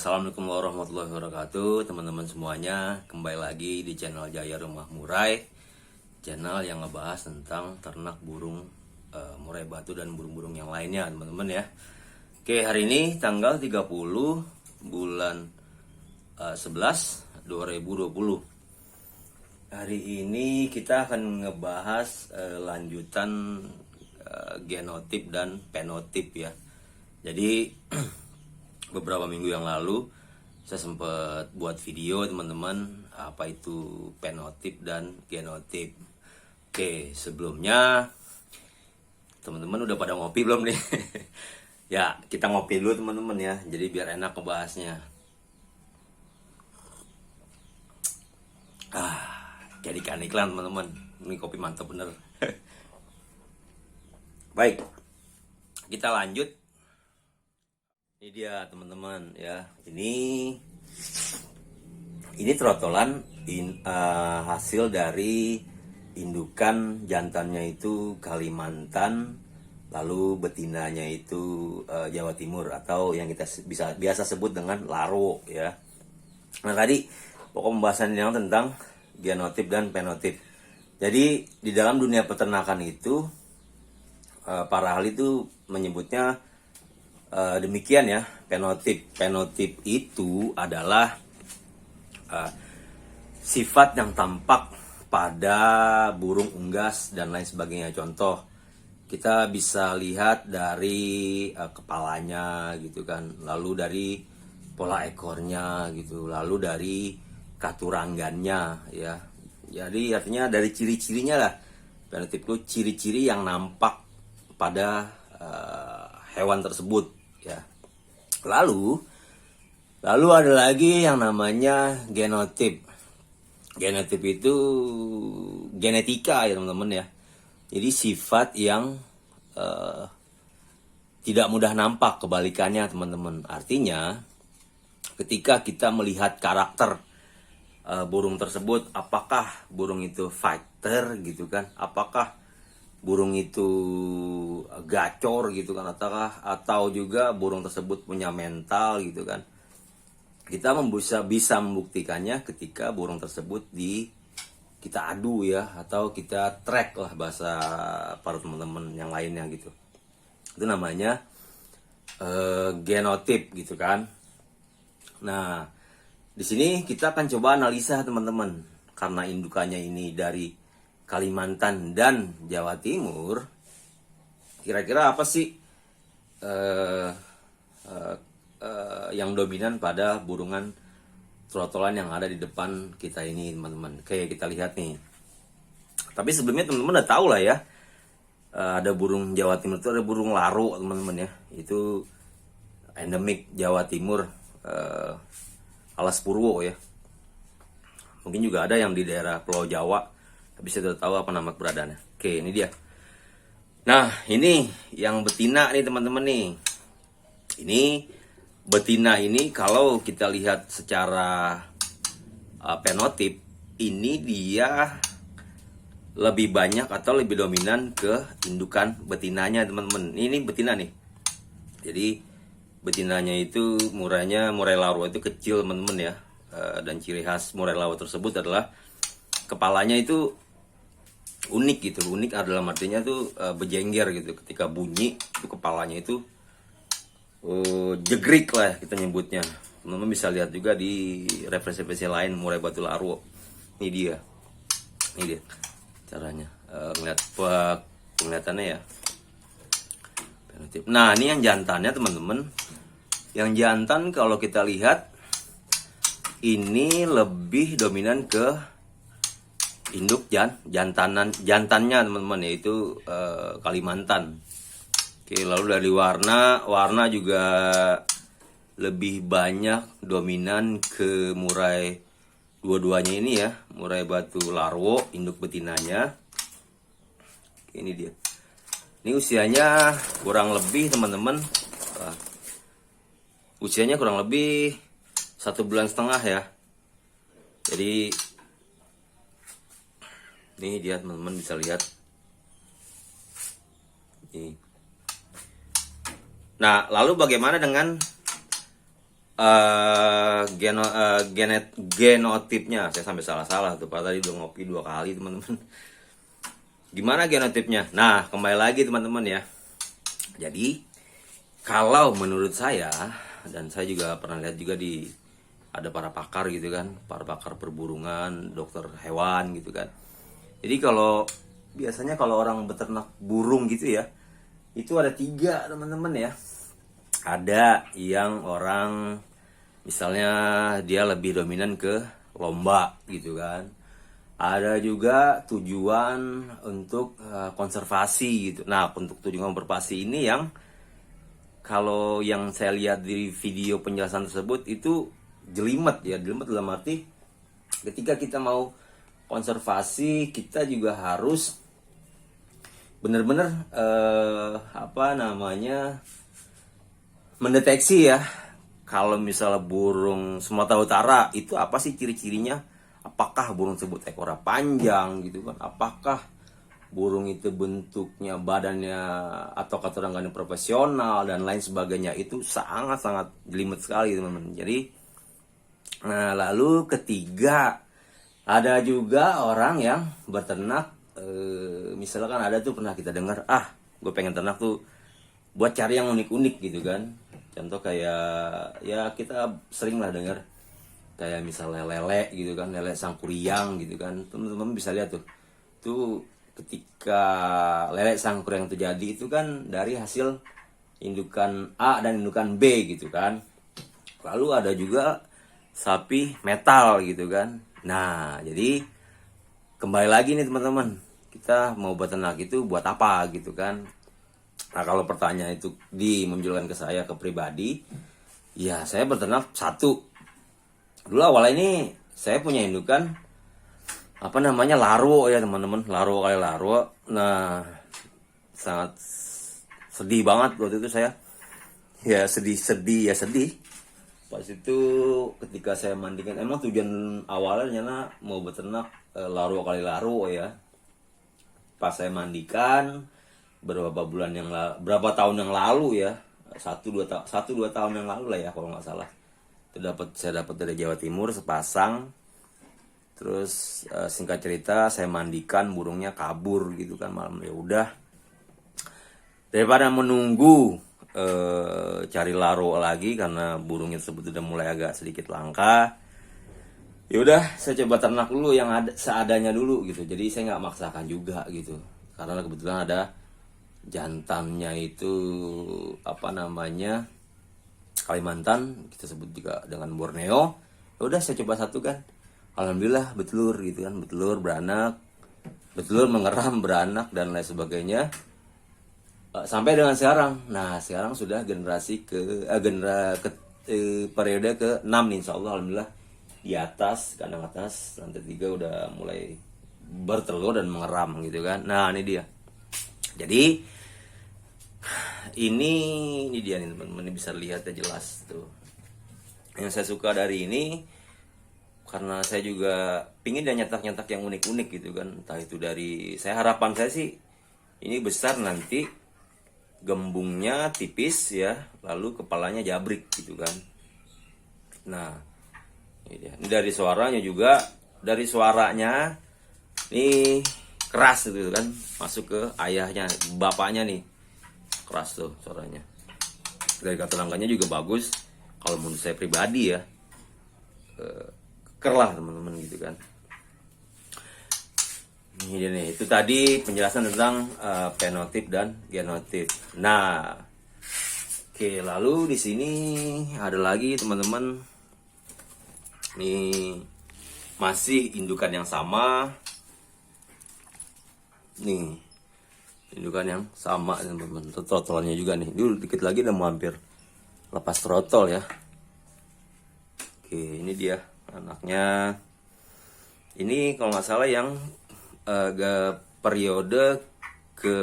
Assalamualaikum warahmatullahi wabarakatuh, teman-teman semuanya. Kembali lagi di channel Jaya Rumah Murai, channel yang ngebahas tentang ternak burung murai batu dan burung-burung yang lainnya, teman-teman ya. Oke, hari ini tanggal 30 bulan 11 2020. Hari ini kita akan ngebahas lanjutan genotip dan penotip ya. Jadi beberapa minggu yang lalu saya sempat buat video, teman-teman, apa itu penotip dan genotip. Oke, sebelumnya teman-teman udah pada ngopi belum nih? Ya, kita ngopi dulu teman-teman ya, jadi biar enak ngebahasnya. Jadi kan iklan teman-teman, ini kopi mantap bener. Baik, kita lanjut. Ini dia teman-teman ya, ini trotolan hasil dari indukan, jantannya itu Kalimantan, lalu betinanya itu Jawa Timur atau yang kita biasa sebut dengan Laro ya. Nah, tadi pokok pembahasan yang tentang genotip dan penotip. Jadi di dalam dunia peternakan itu para ahli itu menyebutnya demikian ya, penotip. Penotip itu adalah sifat yang tampak pada burung unggas dan lain sebagainya. Contoh, kita bisa lihat dari kepalanya gitu kan, lalu dari pola ekornya gitu, lalu dari katuranggannya ya. Jadi artinya dari ciri-cirinya lah. Penotip itu ciri-ciri yang nampak pada hewan tersebut ya. Lalu ada lagi yang namanya genotip. Genotip itu genetika ya teman-teman ya. Jadi sifat yang tidak mudah nampak, kebalikannya teman-teman. Artinya ketika kita melihat karakter burung tersebut, apakah burung itu fighter gitu kan, apakah burung itu gacor gitu kan, atau juga burung tersebut punya mental gitu kan. Kita bisa membuktikannya ketika burung tersebut kita adu ya, atau kita track lah bahasa para teman-teman yang lainnya gitu. Itu namanya genotip gitu kan. Nah, di sini kita akan coba analisa teman-teman, karena indukannya ini dari Kalimantan dan Jawa Timur. Kira-kira apa sih yang dominan pada burungan trotolan yang ada di depan kita ini, teman-teman? Kayak kita lihat nih. Tapi sebelumnya teman-teman udah tahu lah ya, ada burung Jawa Timur itu ada burung Laro, teman-teman ya. Itu endemik Jawa Timur, Alas Purwo ya. Mungkin juga ada yang di daerah Pulau Jawa, tapi saya tidak tahu apa nama keberadaannya. Oke, ini dia. Nah, ini yang betina nih teman-teman nih. Ini betina ini kalau kita lihat secara penotip, ini dia lebih banyak atau lebih dominan ke indukan betinanya teman-teman. Ini betina nih. Jadi betinanya itu murai Laro itu kecil teman-teman ya. Dan ciri khas murai Laro tersebut adalah kepalanya itu unik gitu. Unik adalah artinya tuh bejengger gitu. Ketika bunyi itu kepalanya itu jegrik lah kita nyebutnya. Teman-teman bisa lihat juga di referensi lain murai batu Laro. Ini dia caranya ngeliat penglihatannya ya. Nah, ini yang jantannya teman-teman. Yang jantan kalau kita lihat ini lebih dominan ke induk jantannya teman-teman, yaitu Kalimantan. Oke, lalu dari warna juga lebih banyak dominan ke murai dua-duanya ini ya, murai batu Laro induk betinanya. Oke, ini dia. Ini usianya kurang lebih teman-teman, usianya kurang lebih 1,5 bulan ya. Jadi ini dia teman-teman bisa lihat. Ini. Nah, lalu bagaimana dengan genotipnya. Saya sampai salah-salah tuh, Pak, tadi udah ngopi 2 kali teman-teman. Gimana genotipnya? Nah, kembali lagi teman-teman ya. Jadi kalau menurut saya, dan saya juga pernah lihat juga ada para pakar gitu kan, para pakar perburungan, dokter hewan gitu kan. Jadi biasanya kalau orang beternak burung gitu ya, itu ada 3 teman-teman ya. Ada yang orang misalnya dia lebih dominan ke lomba gitu kan. Ada juga tujuan untuk konservasi gitu. Nah, untuk tujuan konservasi ini yang kalau yang saya lihat di video penjelasan tersebut itu jelimet ya. Jelimet dalam arti ketika kita mau konservasi, kita juga harus benar-benar mendeteksi ya, kalau misalnya burung Sumatera Utara itu apa sih ciri-cirinya? Apakah burung tersebut ekornya panjang gitu kan? Apakah burung itu bentuknya badannya atau keturunan profesional dan lain sebagainya? Itu sangat-sangat jelimet sekali teman-teman. Jadi lalu ketiga, ada juga orang yang beternak misalkan ada tuh pernah kita dengar, gue pengen ternak tuh buat cari yang unik-unik gitu kan. Contoh kayak ya kita sering lah dengar kayak misalnya lele gitu kan, lele sangkuriang gitu kan. Teman-teman bisa lihat tuh ketika lele sangkuriang itu jadi itu kan dari hasil indukan A dan indukan B gitu kan. Lalu ada juga sapi metal gitu kan. Nah, jadi kembali lagi nih teman-teman, kita mau beternak itu buat apa gitu kan. Nah, kalau pertanyaan itu dimunculkan ke saya ke pribadi, ya saya beternak satu. Dulu awal ini saya punya indukan larwo ya teman-teman, larwo kali larwo. Nah, sangat sedih banget waktu itu saya. Ya sedih. Pas itu ketika saya mandikan, emang tujuan awalnya mau beternak larwo kali larwo ya. Pas saya mandikan berapa tahun yang lalu ya, 1-2 tahun yang lalu lah ya kalau nggak salah, itu saya dapat dari Jawa Timur sepasang. Terus singkat cerita saya mandikan, burungnya kabur gitu kan malam. Ya udah, daripada menunggu cari laro lagi karena burungnya tersebut udah mulai agak sedikit langka, ya udah saya coba ternak dulu yang ada seadanya dulu gitu. Jadi saya nggak maksakan juga gitu, karena kebetulan ada jantannya itu Kalimantan, kita sebut juga dengan Borneo. Ya udah saya coba satu kan, alhamdulillah betelur gitu kan, betelur beranak, betelur mengeram beranak dan lain sebagainya sampai dengan sekarang. Nah, sekarang sudah periode ke-6 nih, insyaallah alhamdulillah di atas, kandang atas lantai 3 udah mulai bertelur dan mengeram gitu kan. Nah, ini dia. Jadi ini dia nih teman-teman, ini bisa lihat ya jelas tuh. Yang saya suka dari ini karena saya juga pingin dia nyetak yang unik-unik gitu kan. Entah itu dari harapan saya sih ini besar nanti, gembungnya tipis ya, lalu kepalanya jabrik gitu kan. Nah, ini dia. Ini dari suaranya juga, ini keras gitu kan, masuk ke ayahnya, bapaknya nih keras tuh suaranya. Dari kata langkahnya juga bagus kalau menurut saya pribadi ya, keker lah teman-teman gitu kan. Ini dia nih, itu tadi penjelasan tentang fenotip dan genotip. Nah, oke, lalu di sini ada lagi teman-teman, nih masih indukan yang sama. Nih, indukan yang sama teman-teman. Trotolnya juga nih. Dulu dikit lagi udah mau hampir lepas trotol ya. Oke, ini dia anaknya. Ini kalau nggak salah yang periode ke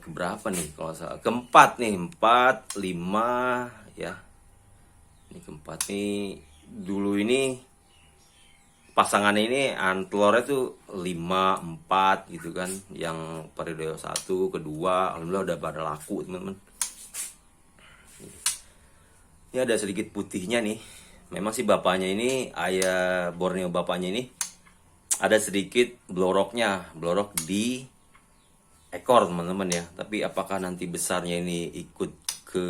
berapa nih kalau nggak salah, keempat nih, 4, 5 ya. Ini keempat nih. Dulu ini pasangan ini telurnya tuh 5, 4 gitu kan. Yang periode 1, kedua alhamdulillah udah pada laku teman-teman. Ini ada sedikit putihnya nih. Memang sih bapaknya ini, ayah Borneo bapaknya ini ada sedikit bloroknya, blorok di ekor teman-teman ya. Tapi apakah nanti besarnya ini ikut ke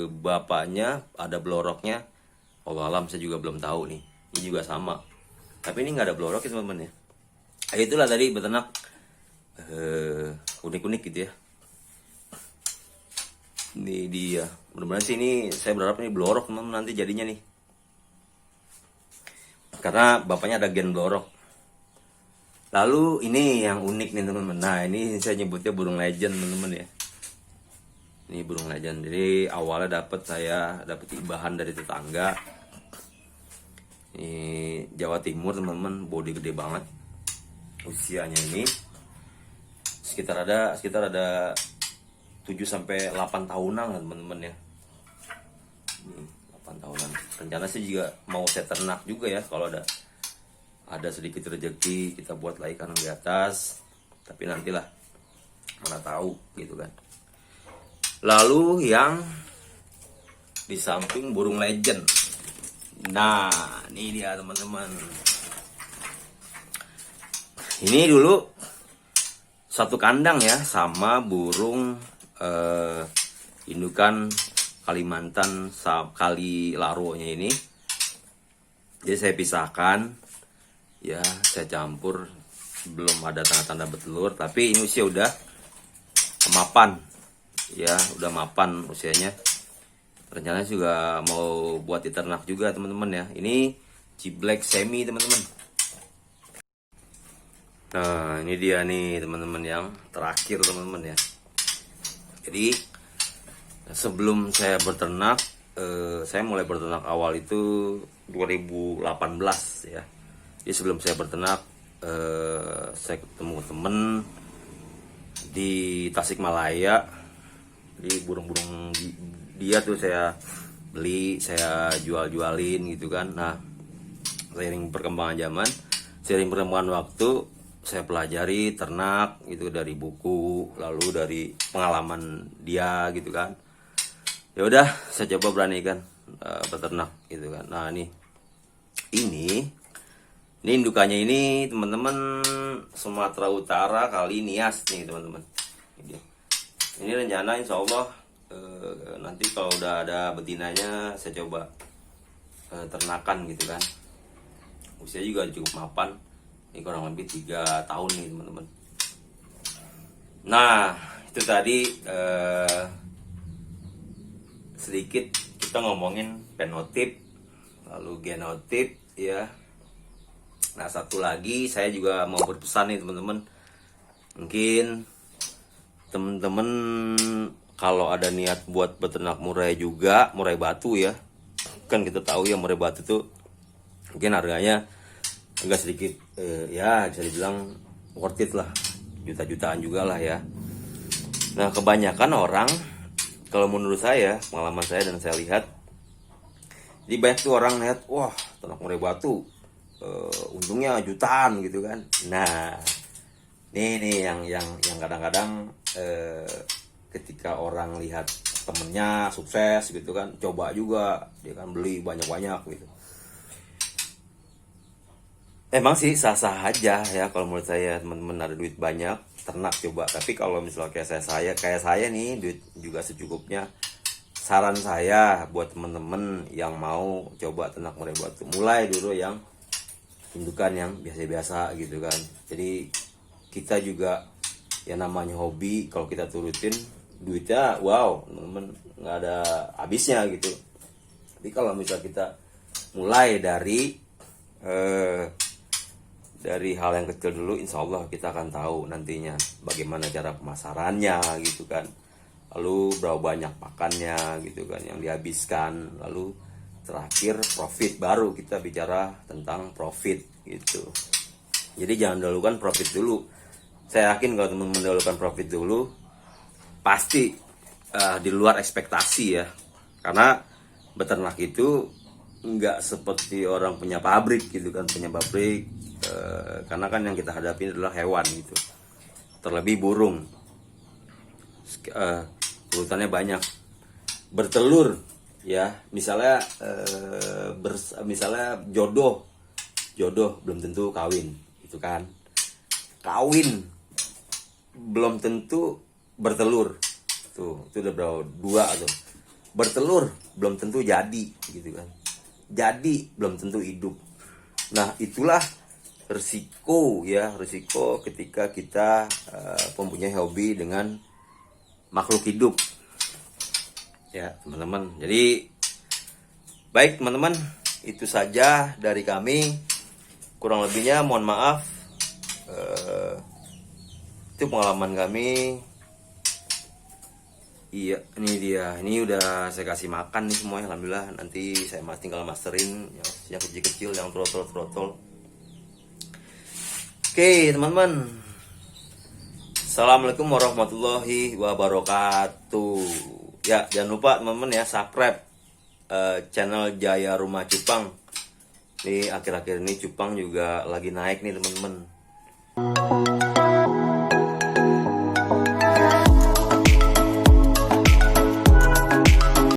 bapaknya, ada bloroknya? Allah alam, saya juga belum tahu nih. Ini juga sama. Tapi ini nggak ada blorok ya teman-teman ya. Itulah tadi beternak unik-unik gitu ya. Ini dia. Mudah-mudahan sih ini, saya berharap ini blorok teman-teman nanti jadinya nih. Karena bapaknya ada gen blorok. Lalu ini yang unik nih teman-teman. Nah ini saya nyebutnya burung legend teman-teman ya. Ini burung legend. Jadi awalnya saya dapat ibahan dari tetangga. Ini Jawa Timur teman-teman, body gede banget. Usianya ini sekitar ada 7 sampai 8 tahunan lah teman-teman ya. Ini 8 tahunan. Rencana sih juga mau saya ternak juga ya, kalau ada sedikit rezeki kita buat lagi kandang di atas. Tapi nantilah, mana tahu gitu kan. Lalu yang di samping burung legend. Nah, ini dia teman-teman. Ini dulu satu kandang ya sama burung indukan Kalimantan kali larunya ini. Jadi saya pisahkan ya, saya campur, belum ada tanda-tanda bertelur, tapi ini usia udah mapan ya, udah mapan usianya. Rencananya juga mau buat diternak juga teman-teman ya. Ini ciblek semi teman-teman. Nah ini dia nih teman-teman yang terakhir teman-teman ya. Jadi sebelum saya berternak, saya mulai berternak awal itu 2018 ya. Jadi sebelum saya berternak, saya ketemu temen di Tasikmalaya. Jadi burung-burung dia tuh saya beli, saya jual-jualin gitu kan. Nah seiring perkembangan zaman, seiring perkembangan waktu, saya pelajari ternak gitu dari buku, lalu dari pengalaman dia gitu kan. Ya udah, saya coba beranikan beternak gitu kan. Nah ini indukannya ini teman-teman Sumatera Utara kali Nias nih teman-teman. Ini rencana insya Allah nanti kalau udah ada betinanya saya coba ternakan gitu kan. Usia juga cukup mapan. Ini kurang lebih 3 tahun nih teman-teman. Nah itu tadi sedikit kita ngomongin fenotip, lalu genotip ya. Nah satu lagi saya juga mau berpesan nih teman-teman. Mungkin teman-teman kalau ada niat buat beternak murai juga, murai batu ya. Kan kita tahu ya murai batu tuh mungkin harganya agak sedikit ya bisa dibilang worth it lah, juta-jutaan juga lah ya. Nah kebanyakan orang, kalau menurut saya, pengalaman saya dan saya lihat, jadi banyak tuh orang lihat, wah ternak murai batu untungnya jutaan gitu kan. Nah ini yang kadang-kadang ketika orang lihat temennya sukses gitu kan, coba juga dia kan beli banyak-banyak gitu. Emang sih sah-sah aja ya kalau menurut saya, teman-teman ada duit banyak ternak coba. Tapi kalau misalnya kayak saya nih duit juga secukupnya, saran saya buat teman-teman yang mau coba ternak murai batu, mulai dulu yang indukan yang biasa-biasa gitu kan. Jadi kita juga ya namanya hobi, kalau kita turutin duitnya wow teman-teman nggak ada habisnya gitu. Tapi kalau misal kita mulai dari hal yang kecil dulu, insya Allah kita akan tahu nantinya bagaimana cara pemasarannya gitu kan, lalu berapa banyak pakannya gitu kan yang dihabiskan, lalu terakhir profit, baru kita bicara tentang profit gitu. Jadi jangan dahulukan profit dulu. Saya yakin kalau teman-teman mendahulukan profit dulu pasti di luar ekspektasi ya, karena beternak itu nggak seperti orang punya pabrik gitu kan, punya pabrik karena kan yang kita hadapi adalah hewan gitu, terlebih burung urutannya banyak, bertelur ya. Misalnya misalnya jodoh belum tentu kawin, itu kan. Kawin belum tentu bertelur, tuh itu udah berapa, dua tuh. Bertelur belum tentu jadi, gitu kan. Jadi belum tentu hidup. Nah, itulah risiko ya, risiko ketika kita mempunyai hobi dengan makhluk hidup ya teman-teman. Jadi baik teman-teman, itu saja dari kami. Kurang lebihnya mohon maaf. Itu pengalaman kami. Iya, ini dia. Ini udah saya kasih makan nih semuanya, alhamdulillah. Nanti saya tinggal masterin yang kecil-kecil, yang trotol. Oke, teman-teman. Assalamualaikum warahmatullahi wabarakatuh. Ya, jangan lupa teman-teman ya, subscribe channel Jaya Rumah Cupang. Nih akhir-akhir ini cupang juga lagi naik nih teman-teman.